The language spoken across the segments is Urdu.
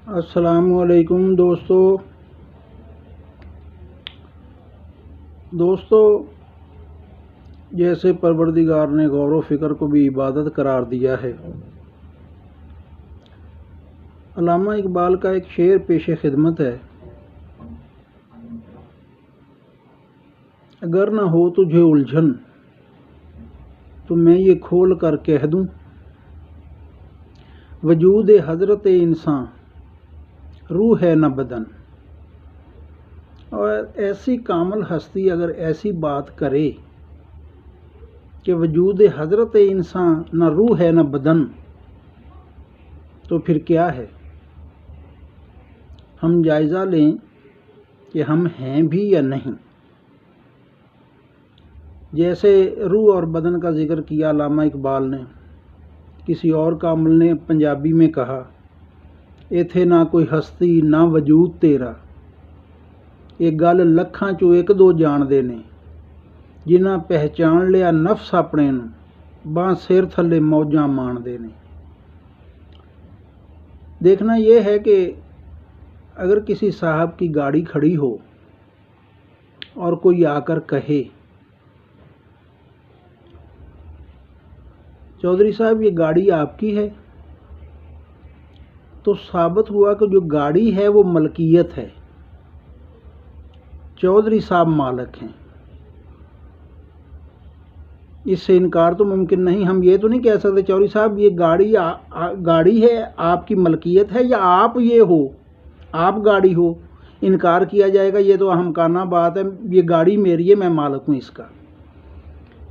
السلام علیکم دوستو جیسے پروردگار نے غور و فکر کو بھی عبادت قرار دیا ہے، علامہ اقبال کا ایک شعر پیش خدمت ہے: اگر نہ ہو تجھے الجھن تو میں یہ کھول کر کہہ دوں، وجود حضرت انسان روح ہے نہ بدن۔ اور ایسی کامل ہستی اگر ایسی بات کرے کہ وجود حضرت انسان نہ روح ہے نہ بدن، تو پھر کیا ہے؟ ہم جائزہ لیں کہ ہم ہیں بھی یا نہیں۔ جیسے روح اور بدن کا ذکر کیا علامہ اقبال نے، کسی اور کامل نے پنجابی میں کہا: ایتھے نہ کوئی ہستی نہ وجود تیرا، یہ گل لکھاں چوں ایک دو جان دے نے، جنہاں پہچان لیا نفس اپنے نوں، باں سر تھلے موجاں مان دے نے۔ دیکھنا یہ ہے کہ اگر کسی صاحب کی گاڑی کھڑی ہو اور کوئی آ کر کہے: چودھری صاحب یہ گاڑی آپ کی ہے، تو ثابت ہوا کہ جو گاڑی ہے وہ ملکیت ہے، چودھری صاحب مالک ہیں۔ اس سے انکار تو ممکن نہیں۔ ہم یہ تو نہیں کہہ سکتے چودھری صاحب یہ گاڑی ہے، آپ کی ملکیت ہے، یا آپ یہ ہو، آپ گاڑی ہو۔ انکار کیا جائے گا، یہ تو احمقانہ بات ہے، یہ گاڑی میری ہے، میں مالک ہوں اس کا۔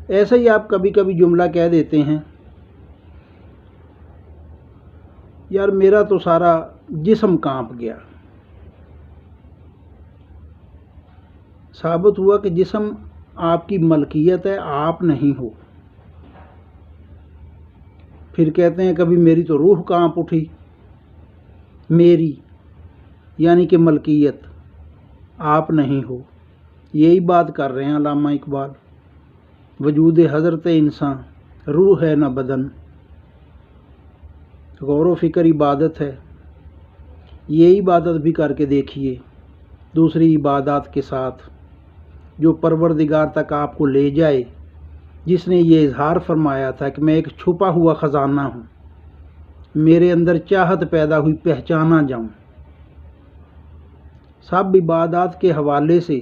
ایسے ہی آپ کبھی کبھی جملہ کہہ دیتے ہیں: یار میرا تو سارا جسم کانپ گیا۔ ثابت ہوا کہ جسم آپ کی ملکیت ہے، آپ نہیں ہو۔ پھر کہتے ہیں کبھی میری تو روح کانپ اٹھی۔ میری یعنی کہ ملکیت، آپ نہیں ہو۔ یہی بات کر رہے ہیں علامہ اقبال۔ وجود حضرت انسان روح ہے نہ بدن۔ غور و فکر عبادت ہے، یہ عبادت بھی کر کے دیکھیے دوسری عبادات کے ساتھ، جو پروردگار تک آپ کو لے جائے، جس نے یہ اظہار فرمایا تھا کہ میں ایک چھپا ہوا خزانہ ہوں، میرے اندر چاہت پیدا ہوئی پہچانا جاؤں۔ سب عبادات کے حوالے سے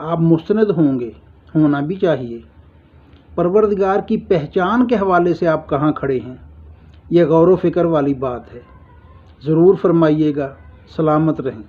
آپ مستند ہوں گے، ہونا بھی چاہیے۔ پروردگار کی پہچان کے حوالے سے آپ کہاں کھڑے ہیں؟ یہ غور و فکر والی بات ہے، ضرور فرمائیے گا۔ سلامت رہیں۔